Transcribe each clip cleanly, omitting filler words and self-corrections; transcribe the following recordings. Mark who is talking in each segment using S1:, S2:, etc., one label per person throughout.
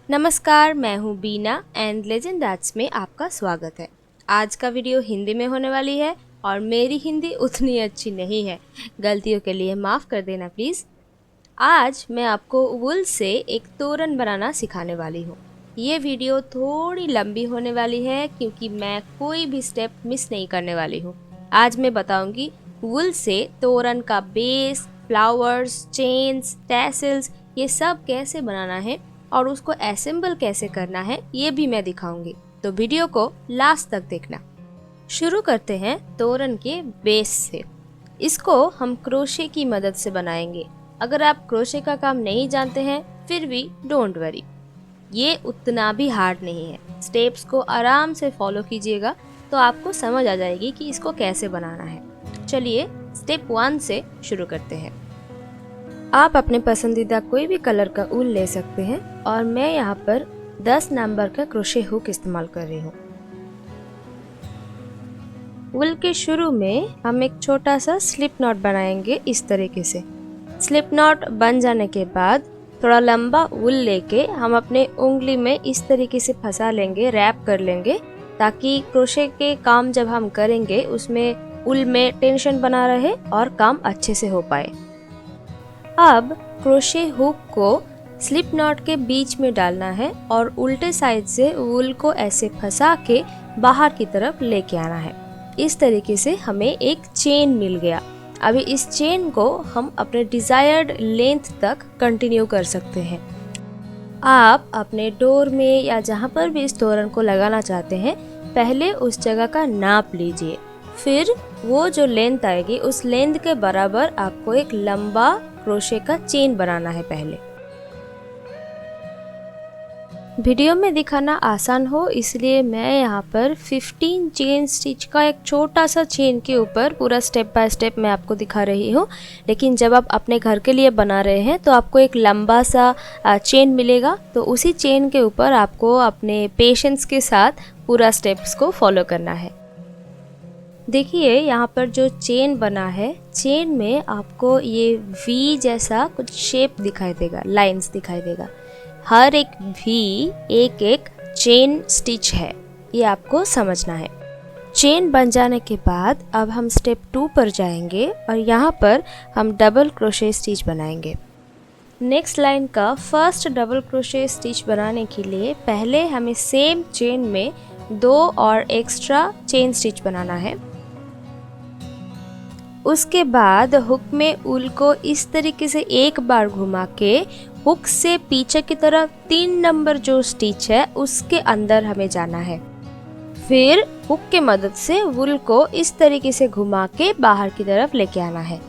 S1: नमस्कार, मैं हूँ बीना एंड लेजेंड आर्ट्स में आपका स्वागत है। आज का वीडियो हिंदी में होने वाली है और मेरी हिंदी उतनी अच्छी नहीं है, गलतियों के लिए माफ़ कर देना प्लीज़। आज मैं आपको वूल से एक तोरण बनाना सिखाने वाली हूँ। ये वीडियो थोड़ी लंबी होने वाली है क्योंकि मैं कोई भी स्टेप मिस नहीं करने वाली हूँ। आज मैं बताऊँगी वूल से तोरण का बेस, फ्लावर्स, चेन्स, टैसल्स ये सब कैसे बनाना है और उसको असेंबल कैसे करना है ये भी मैं दिखाऊंगी, तो वीडियो को लास्ट तक देखना। शुरू करते हैं तोरण के बेस से। इसको हम क्रोशे की मदद से बनाएंगे। अगर आप क्रोशे का काम नहीं जानते हैं फिर भी डोंट वरी, ये उतना भी हार्ड नहीं है। स्टेप्स को आराम से फॉलो कीजिएगा तो आपको समझ आ जाएगी कि इसको कैसे बनाना है। चलिए स्टेप 1 से शुरू करते हैं। आप अपने पसंदीदा कोई भी कलर का ऊल ले सकते हैं और मैं यहाँ पर 10 नंबर का क्रोशे हुक इस्तेमाल कर रही हूँ। ऊल के शुरू में हम एक छोटा सा स्लिप नॉट बनाएंगे इस तरीके से। स्लिप नॉट बन जाने के बाद थोड़ा लंबा ऊल लेके हम अपने उंगली में इस तरीके से फंसा लेंगे, रैप कर लेंगे, ताकि क्रोशे के काम जब हम करेंगे उसमें ऊल में टेंशन बना रहे और काम अच्छे से हो पाए। अब क्रोशे हुक को स्लिप नॉट के बीच में डालना है और उल्टे साइड से वूल को ऐसे फंसा के बाहर की तरफ लेके आना है। इस तरीके से हमें एक चेन मिल गया। अभी इस चेन को हम अपने डिजायर्ड लेंथ तक कंटिन्यू कर सकते हैं। आप अपने डोर में या जहाँ पर भी इस तोरण को लगाना चाहते हैं पहले उस जगह का नाप लीजिए, फिर वो जो लेंथ आएगी उस लेंथ के बराबर आपको एक लंबा क्रोशे का चेन बनाना है। पहले वीडियो में दिखाना आसान हो इसलिए मैं यहाँ पर 15 चेन स्टिच का एक छोटा सा चेन के ऊपर पूरा स्टेप बाय स्टेप मैं आपको दिखा रही हूँ। लेकिन जब आप अपने घर के लिए बना रहे हैं तो आपको एक लंबा सा चेन मिलेगा, तो उसी चेन के ऊपर आपको अपने पेशेंस के साथ पूरा स्टेप्स को फॉलो करना है। देखिए यहाँ पर जो चेन बना है, चेन में आपको ये वी जैसा कुछ शेप दिखाई देगा, लाइंस दिखाई देगा। हर एक वी एक एक चेन स्टिच है, ये आपको समझना है। चेन बन जाने के बाद अब हम स्टेप 2 पर जाएंगे और यहाँ पर हम डबल क्रोशे स्टिच बनाएंगे। नेक्स्ट लाइन का फर्स्ट डबल क्रोशे स्टिच बनाने के लिए पहले हमें सेम चेन में 2 और एक्स्ट्रा चेन स्टिच बनाना है। उसके बाद हुक में ऊल को इस तरीके से एक बार घुमा के हुक से पीछे की तरफ 3 नंबर जो स्टिच है उसके अंदर हमें जाना है। फिर हुक के मदद से वूल को इस तरीके से घुमा के बाहर की तरफ लेके आना है।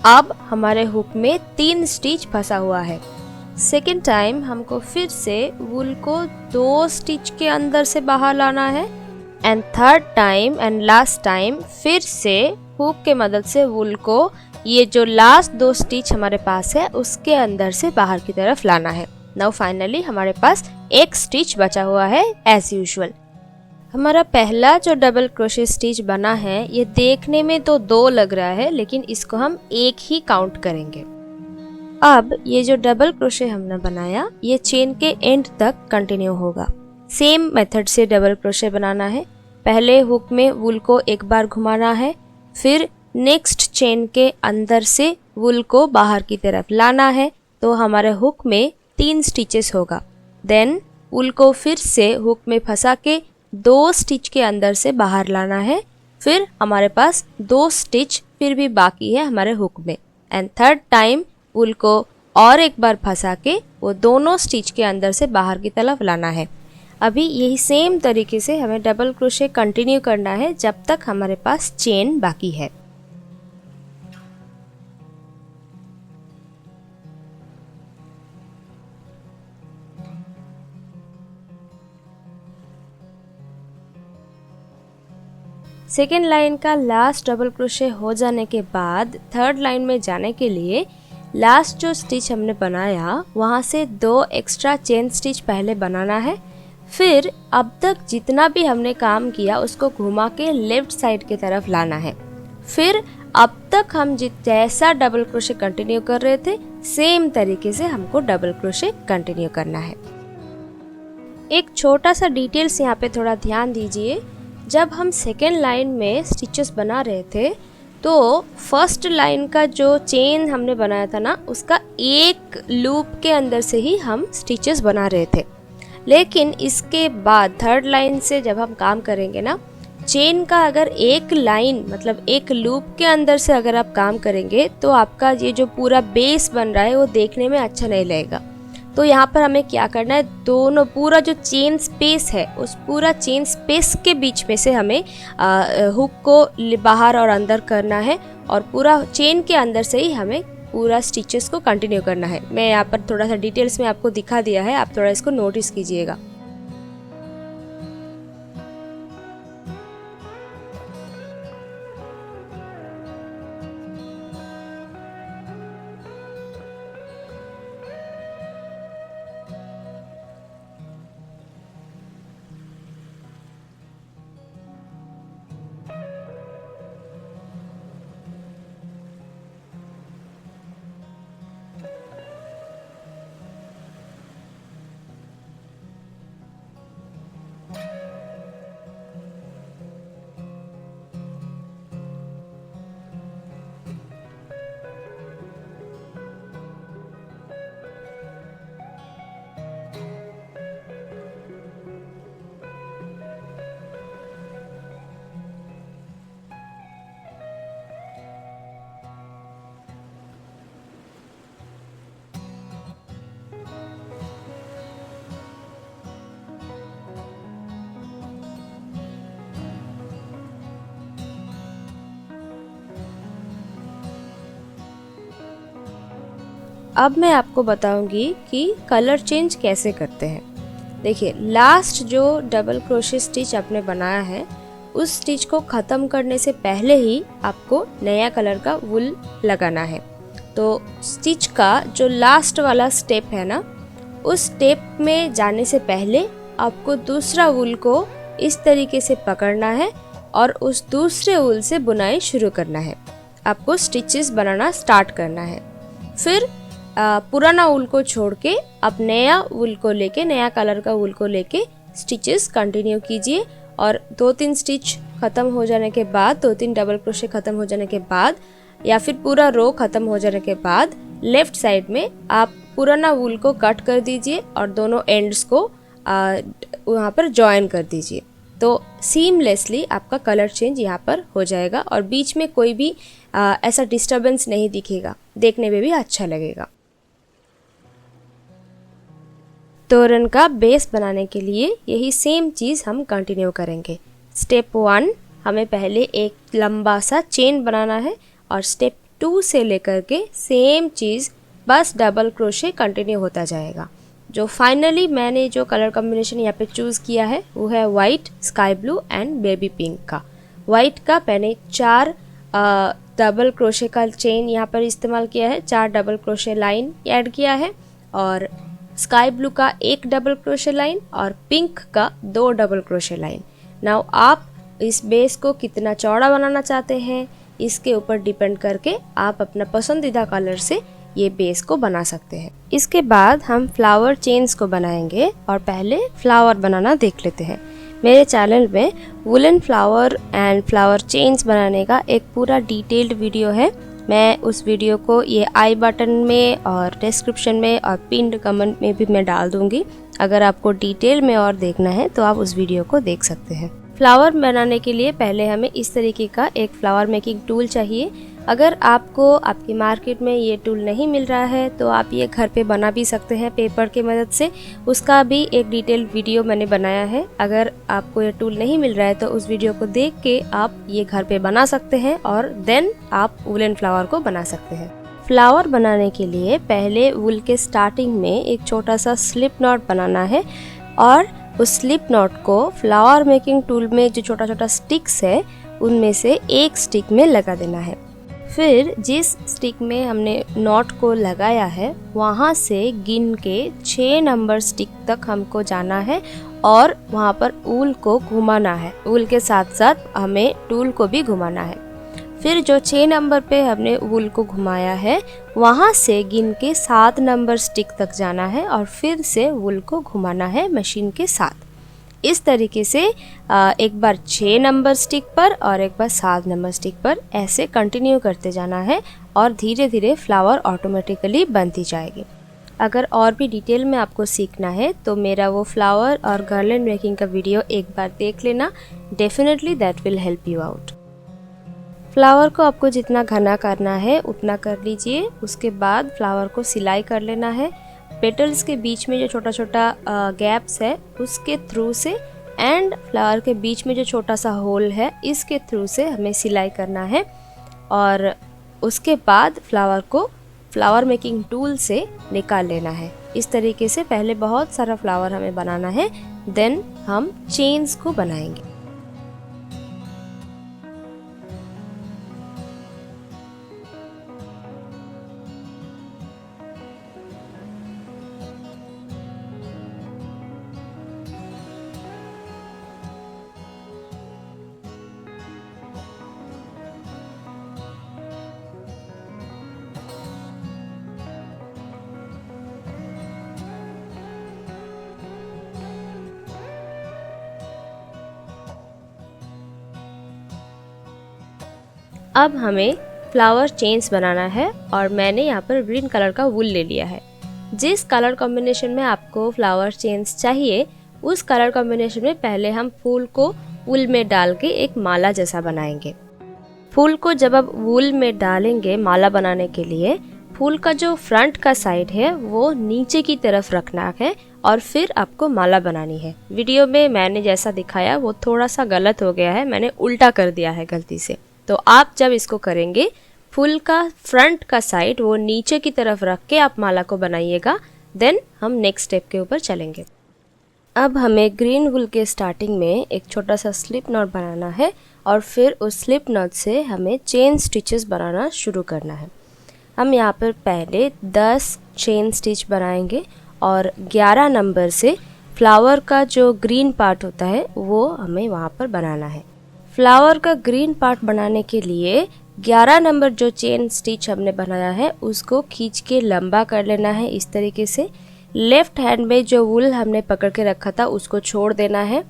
S1: अब हमारे हुक में 3 स्टिच फंसा हुआ है। सेकेंड टाइम हमको फिर से वूल को 2 स्टिच के अंदर से बाहर लाना है and third time and last time फिर से हुक के मदद से वूल को ये जो लास्ट 2 स्टिच हमारे पास है उसके अंदर से बाहर की तरफ लाना है। नाउ फाइनली हमारे पास एक स्टिच बचा हुआ है एज यूजुअल। हमारा पहला जो डबल क्रोशे स्टिच बना है ये देखने में तो 2 लग रहा है, लेकिन इसको हम एक ही काउंट करेंगे। अब ये जो डबल क्रोशे हमने बनाया ये चेन के एंड तक कंटिन्यू होगा। सेम मेथड से डबल क्रोशे बनाना है। पहले हुक में वूल को एक बार घुमाना है, फिर नेक्स्ट चेन के अंदर से वूल को बाहर की तरफ लाना है, तो हमारे हुक में 3 स्टिचेस होगा। देन वूल को फिर से हुक में फंसा के 2 स्टिच के अंदर से बाहर लाना है, फिर हमारे पास 2 स्टिच फिर भी बाकी है हमारे हुक में एंड थर्ड टाइम वूल को और एक बार फंसा के वो दोनों स्टिच के अंदर से बाहर की तरफ लाना है। अभी यही सेम तरीके से हमें डबल क्रोशे कंटिन्यू करना है जब तक हमारे पास चेन बाकी है। सेकेंड लाइन का लास्ट डबल क्रोशे हो जाने के बाद थर्ड लाइन में जाने के लिए लास्ट जो स्टिच हमने बनाया वहाँ से 2 एक्स्ट्रा चेन स्टिच पहले बनाना है। फिर अब तक जितना भी हमने काम किया उसको घुमा के लेफ्ट साइड की तरफ लाना है। फिर अब तक हम जैसा डबल क्रोशे कंटिन्यू कर रहे थे सेम तरीके से हमको डबल क्रोशे कंटिन्यू करना है। एक छोटा सा डिटेल्स यहाँ पे थोड़ा ध्यान दीजिए। जब हम सेकेंड लाइन में स्टिचेस बना रहे थे तो फर्स्ट लाइन का जो चेन हमने बनाया था ना, उसका एक लूप के अंदर से ही हम स्टिचेस बना रहे थे। लेकिन इसके बाद थर्ड लाइन से जब हम काम करेंगे ना, चेन का अगर एक लाइन मतलब एक लूप के अंदर से अगर आप काम करेंगे तो आपका ये जो पूरा बेस बन रहा है वो देखने में अच्छा नहीं लगेगा। तो यहाँ पर हमें क्या करना है, दोनों पूरा जो चेन स्पेस है उस पूरा चेन स्पेस के बीच में से हमें हुक को बाहर और अंदर करना है और पूरा चेन के अंदर से ही हमें पूरा स्टिचेस को कंटिन्यू करना है। मैं यहाँ पर थोड़ा सा डिटेल्स में आपको दिखा दिया है, आप थोड़ा इसको नोटिस कीजिएगा। अब मैं आपको बताऊंगी कि कलर चेंज कैसे करते हैं। देखिए, लास्ट जो डबल क्रोशे स्टिच आपने बनाया है उस स्टिच को ख़त्म करने से पहले ही आपको नया कलर का वूल लगाना है। तो स्टिच का जो लास्ट वाला स्टेप है ना, उस स्टेप में जाने से पहले आपको दूसरा वूल को इस तरीके से पकड़ना है और उस दूसरे वूल से बुनाई शुरू करना है। आपको स्टिचेस बनाना स्टार्ट करना है। फिर पुराना वूल को छोड़ के आप नया वूल को लेके, नया कलर का वूल को लेके स्टिचेस कंटिन्यू कीजिए और 2-3 स्टिच ख़त्म हो जाने के बाद, 2-3 डबल क्रोशे ख़त्म हो जाने के बाद या फिर पूरा रो ख़त्म हो जाने के बाद लेफ्ट साइड में आप पुराना वूल को कट कर दीजिए और दोनों एंड्स को वहाँ पर जॉइन कर दीजिए। तो सीमलेसली आपका कलर चेंज यहाँ पर हो जाएगा और बीच में कोई भी ऐसा डिस्टर्बेंस नहीं दिखेगा, देखने में भी अच्छा लगेगा। तोरण का बेस बनाने के लिए यही सेम चीज़ हम कंटिन्यू करेंगे। स्टेप 1 हमें पहले एक लंबा सा चेन बनाना है और स्टेप 2 से लेकर के सेम चीज़ बस डबल क्रोशे कंटिन्यू होता जाएगा। जो फाइनली मैंने जो कलर कॉम्बिनेशन यहाँ पे चूज़ किया है वो है white, sky blue and baby pink का। वाइट का मैंने 4 डबल क्रोशे का चेन यहाँ पर इस्तेमाल किया है, 4 डबल क्रोशे लाइन ऐड किया है और स्काई ब्लू का 1 डबल क्रोशे लाइन और पिंक का 2 डबल क्रोशे लाइन। नाउ आप इस बेस को कितना चौड़ा बनाना चाहते हैं इसके ऊपर डिपेंड करके आप अपना पसंदीदा कलर से ये बेस को बना सकते हैं। इसके बाद हम फ्लावर चेन्स को बनाएंगे और पहले फ्लावर बनाना देख लेते हैं। मेरे चैनल में woollen flower and flower chains बनाने का एक पूरा डिटेल्ड वीडियो है। मैं उस वीडियो को ये आई बटन में और डिस्क्रिप्शन में और पिन्ड कमेंट में भी मैं डाल दूंगी। अगर आपको डिटेल में और देखना है तो आप उस वीडियो को देख सकते हैं। फ्लावर बनाने के लिए पहले हमें इस तरीके का एक फ्लावर मेकिंग टूल चाहिए। अगर आपको आपकी मार्केट में ये टूल नहीं मिल रहा है तो आप ये घर पे बना भी सकते हैं पेपर की मदद से। उसका भी एक डिटेल वीडियो मैंने बनाया है। अगर आपको ये टूल नहीं मिल रहा है तो उस वीडियो को देख के आप ये घर पे बना सकते हैं और देन आप वुलन फ्लावर को बना सकते हैं। फ्लावर बनाने के लिए पहले वुल के स्टार्टिंग में एक छोटा सा स्लिप नॉट बनाना है और उस स्लिप नॉट को फ्लावर मेकिंग टूल में जो छोटा छोटा स्टिक्स है उनमें से एक स्टिक में लगा देना है। फिर जिस स्टिक में हमने नॉट को लगाया है वहाँ से गिन के 6 नंबर स्टिक तक हमको जाना है और वहाँ पर ऊल को घुमाना है। ऊल के साथ साथ हमें टूल को भी घुमाना है। फिर जो 6 नंबर पे हमने वूल को घुमाया है वहाँ से गिन के 7 नंबर स्टिक तक जाना है और फिर से वूल को घुमाना है मशीन के साथ। इस तरीके से एक बार 6 नंबर स्टिक पर और एक बार 7 नंबर स्टिक पर ऐसे कंटिन्यू करते जाना है और धीरे धीरे फ्लावर ऑटोमेटिकली बनती जाएगी। अगर और भी डिटेल में आपको सीखना है तो मेरा वो फ्लावर और गार्लैंड मेकिंग का वीडियो एक बार देख लेना, definitely that will help you out. Flower को आपको जितना घना करना है उतना कर लीजिए। उसके बाद फ्लावर को सिलाई कर लेना है। पेटल्स के बीच में जो छोटा छोटा गैप्स है उसके थ्रू से एंड फ्लावर के बीच में जो छोटा सा होल है इसके थ्रू से हमें सिलाई करना है और उसके बाद फ्लावर को फ्लावर मेकिंग टूल से निकाल लेना है। इस तरीके से पहले बहुत सारा फ्लावर हमें बनाना है, देन हम चेन्स को बनाएंगे। अब हमें फ्लावर चेन्स बनाना है और मैंने यहाँ पर ग्रीन कलर का वूल ले लिया है। जिस कलर कॉम्बिनेशन में आपको फ्लावर चेन्स चाहिए उस कलर कॉम्बिनेशन में पहले हम फूल को वूल में डाल के एक माला जैसा बनाएंगे। फूल को जब आप वूल में डालेंगे माला बनाने के लिए, फूल का जो फ्रंट का साइड है वो नीचे की तरफ रखना है और फिर आपको माला बनानी है। वीडियो में मैंने जैसा दिखाया वो थोड़ा सा गलत हो गया है, मैंने उल्टा कर दिया है गलती से। तो आप जब इसको करेंगे फूल का फ्रंट का साइड वो नीचे की तरफ रख के आप माला को बनाइएगा, देन हम नेक्स्ट स्टेप के ऊपर चलेंगे। अब हमें ग्रीन वूल के स्टार्टिंग में एक छोटा सा स्लिप नॉट बनाना है और फिर उस स्लिप नॉट से हमें चेन स्टिचेस बनाना शुरू करना है। हम यहाँ पर पहले 10 चेन स्टिच बनाएंगे और 11 नंबर से फ्लावर का जो ग्रीन पार्ट होता है वो हमें वहाँ पर बनाना है। फ्लावर का ग्रीन पार्ट बनाने के लिए 11 नंबर जो चेन स्टिच हमने बनाया है उसको खींच के लंबा कर लेना है। इस तरीके से लेफ्ट हैंड में जो वूल हमने पकड़ के रखा था उसको छोड़ देना है।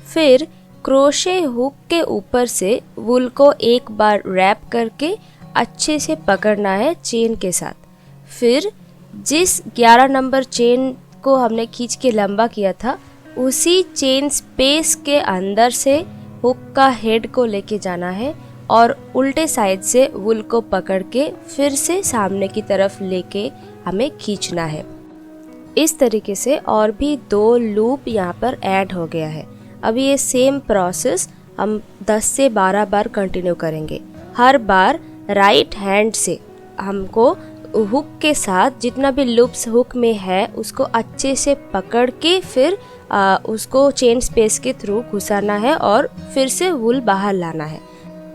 S1: फिर क्रोशे हुक के ऊपर से वूल को एक बार रैप करके अच्छे से पकड़ना है चेन के साथ। फिर जिस 11 नंबर चेन को हमने खींच के लंबा किया था उसी चेन स्पेस के अंदर से हुक का हेड को लेके जाना है और उल्टे साइड से वूल को पकड़ के फिर से सामने की तरफ लेके हमें खींचना है। इस तरीके से और भी 2 लूप यहाँ पर ऐड हो गया है। अब ये सेम प्रोसेस हम 10 से 12 बार कंटिन्यू करेंगे। हर बार राइट हैंड से हमको हुक के साथ जितना भी लूप्स हुक में है उसको अच्छे से पकड़ के फिर उसको चेन स्पेस के थ्रू घुसाना है और फिर से वूल बाहर लाना है।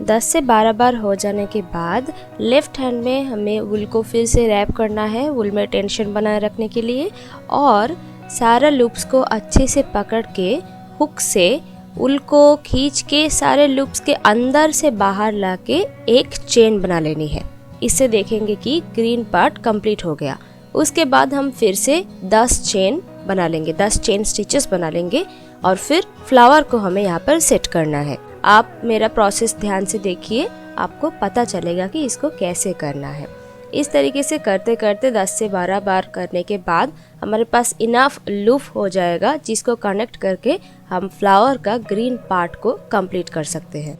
S1: 10 से 12 बार हो जाने के बाद लेफ्ट हैंड में हमें वूल को फिर से रैप करना है वूल में टेंशन बनाए रखने के लिए और सारा लूप्स को अच्छे से पकड़ के हुक से वूल को खींच के सारे लूप्स के अंदर से बाहर लाके एक चेन बना लेनी है। इससे देखेंगे कि ग्रीन पार्ट कंप्लीट हो गया। उसके बाद हम फिर से 10 चेन बना लेंगे, 10 चेन स्टिचेस बना लेंगे और फिर फ्लावर को हमें यहाँ पर सेट करना है। आप मेरा प्रोसेस ध्यान से देखिए, आपको पता चलेगा कि इसको कैसे करना है। इस तरीके से करते करते 10 से 12 बार करने के बाद हमारे पास इनफ लूप हो जाएगा जिसको कनेक्ट करके हम फ्लावर का ग्रीन पार्ट को कंप्लीट कर सकते हैं।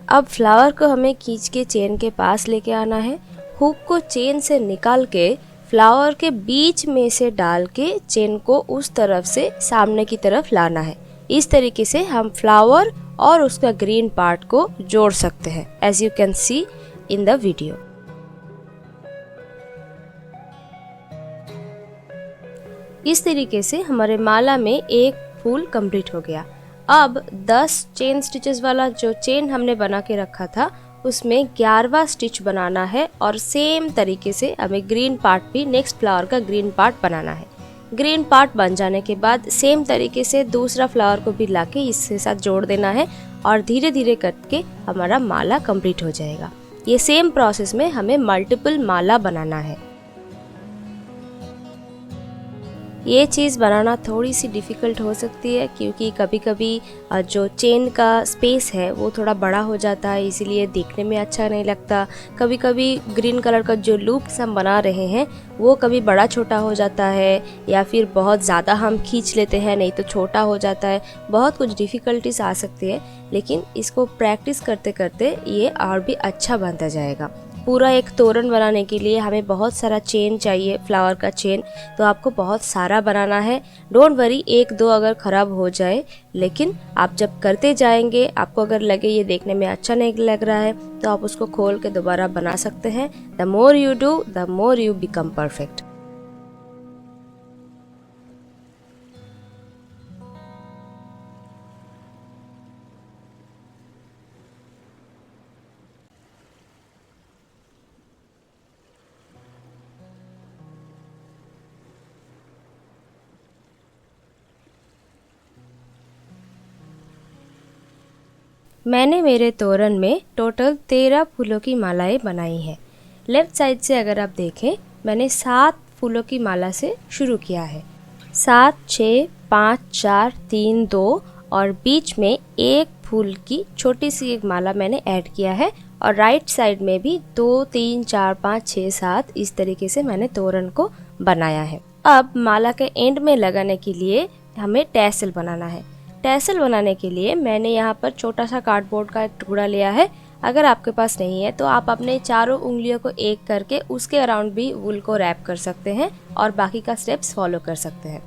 S1: अब फ्लावर को हमें खींच के चेन के पास लेके आना है। हुक को चेन से निकाल के फ्लावर के बीच में से डाल के चेन को उस तरफ से सामने की तरफ लाना है। इस तरीके से हम फ्लावर और उसका ग्रीन पार्ट को जोड़ सकते हैं, as you can see in the video. इस तरीके से हमारे माला में एक फूल कंप्लीट हो गया। अब 10 चेन स्टिचेस वाला जो चेन हमने बना के रखा था उसमें 11वां स्टिच बनाना है और सेम तरीके से हमें ग्रीन पार्ट भी नेक्स्ट फ्लावर का ग्रीन पार्ट बनाना है। ग्रीन पार्ट बन जाने के बाद सेम तरीके से दूसरा फ्लावर को भी लाके इसके साथ जोड़ देना है और धीरे धीरे करके हमारा माला कंप्लीट हो जाएगा। ये सेम प्रोसेस में हमें मल्टीपल माला बनाना है। ये चीज़ बनाना थोड़ी सी डिफ़िकल्ट हो सकती है क्योंकि कभी कभी जो चेन का स्पेस है वो थोड़ा बड़ा हो जाता है, इसीलिए देखने में अच्छा नहीं लगता। कभी कभी ग्रीन कलर का जो लूप्स हम बना रहे हैं वो कभी बड़ा छोटा हो जाता है, या फिर बहुत ज़्यादा हम खींच लेते हैं, नहीं तो छोटा हो जाता है। बहुत कुछ डिफ़िकल्टीज आ सकती है, लेकिन इसको प्रैक्टिस करते करते ये और भी अच्छा बनता जाएगा। पूरा एक तोरण बनाने के लिए हमें बहुत सारा चेन चाहिए, फ्लावर का चेन, तो आपको बहुत सारा बनाना है। डोंट वरी, एक दो अगर ख़राब हो जाए, लेकिन आप जब करते जाएंगे, आपको अगर लगे ये देखने में अच्छा नहीं लग रहा है तो आप उसको खोल के दोबारा बना सकते हैं। The more you do the more you become perfect. मैंने मेरे तोरण में टोटल 13 फूलों की मालाएं बनाई हैं। लेफ्ट साइड से अगर आप देखें, मैंने 7 फूलों की माला से शुरू किया है। 7, 6, 5, 4, 3, 2 और बीच में एक फूल की छोटी सी एक माला मैंने ऐड किया है। और राइट साइड में भी 2, 3, 4, 5, 6, 7 इस तरीके से मैंने तोरण को बनाया है। अब माला के एंड में लगाने के लिए हमें टैसल बनाना है। टैसल बनाने के लिए मैंने यहाँ पर छोटा सा कार्डबोर्ड का एक टुकड़ा लिया है। अगर आपके पास नहीं है तो आप अपने चारों उंगलियों को एक करके उसके अराउंड भी वूल को रैप कर सकते हैं और बाकी का स्टेप्स फॉलो कर सकते हैं।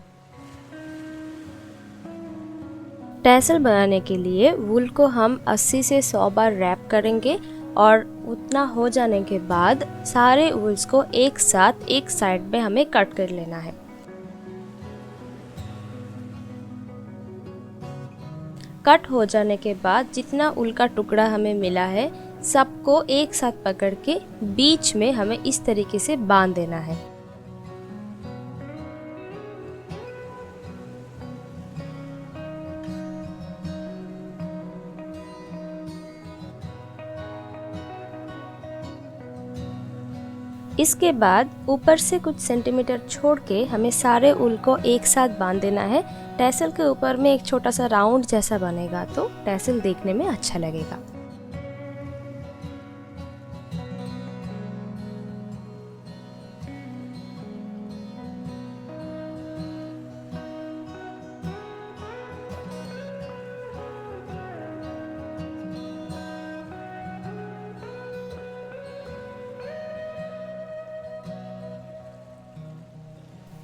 S1: टैसल बनाने के लिए वूल को हम 80 से 100 बार रैप करेंगे और उतना हो जाने के बाद सारे वूल्स को एक साथ एक साइड में हमें कट कर लेना है। कट हो जाने के बाद जितना ऊल का टुकड़ा हमें मिला है, सबको एक साथ पकड़ के बीच में हमें इस तरीके से बांध देना है। इसके बाद ऊपर से कुछ सेंटीमीटर छोड़ के हमें सारे ऊल को एक साथ बांध देना है। टैसल के ऊपर में एक छोटा सा राउंड जैसा बनेगा तो टैसल देखने में अच्छा लगेगा।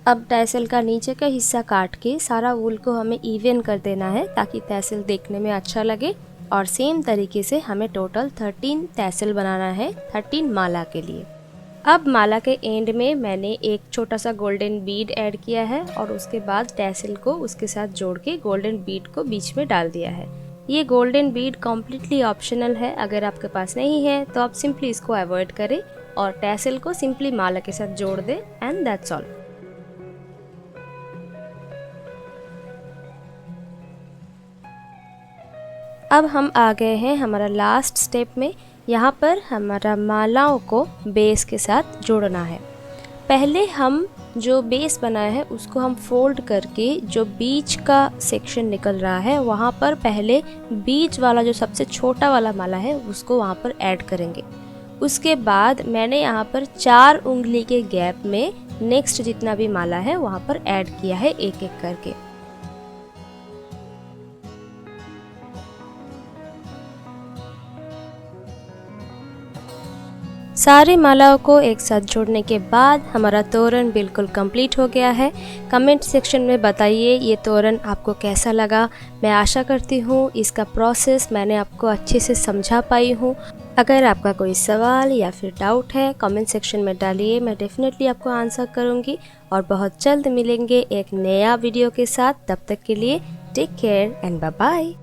S1: अब टैसल का नीचे का हिस्सा काट के सारा वूल को हमें इवन कर देना है ताकि टैसल देखने में अच्छा लगे। और सेम तरीके से हमें टोटल 13 टैसल बनाना है 13 माला के लिए। अब माला के एंड में मैंने एक छोटा सा गोल्डन बीड ऐड किया है और उसके बाद टैसल को उसके साथ जोड़ के गोल्डन बीड को बीच में डाल दिया है। ये गोल्डन बीड कम्प्लीटली ऑप्शनल है, अगर आपके पास नहीं है तो आप सिंपली इसको अवॉइड करें और टैसल को सिंपली माला के साथ जोड़ दें एंड दैट्स ऑल। अब हम आ गए हैं हमारा लास्ट स्टेप में। यहाँ पर हमारा मालाओं को बेस के साथ जोड़ना है। पहले हम जो बेस बनाया है उसको हम फोल्ड करके जो बीच का सेक्शन निकल रहा है वहाँ पर पहले बीच वाला जो सबसे छोटा वाला माला है उसको वहाँ पर ऐड करेंगे। उसके बाद मैंने यहाँ पर 4 उंगली के गैप में नेक्स्ट जितना भी माला है वहाँ पर ऐड किया है एक एक करके। सारी मालाओं को एक साथ जोड़ने के बाद हमारा तोरण बिल्कुल कंप्लीट हो गया है। कमेंट सेक्शन में बताइए ये तोरण आपको कैसा लगा। मैं आशा करती हूँ इसका प्रोसेस मैंने आपको अच्छे से समझा पाई हूँ। अगर आपका कोई सवाल या फिर डाउट है कमेंट सेक्शन में डालिए, मैं डेफिनेटली आपको आंसर करूँगी। और बहुत जल्द मिलेंगे एक नया वीडियो के साथ। तब तक के लिए take care and bye bye.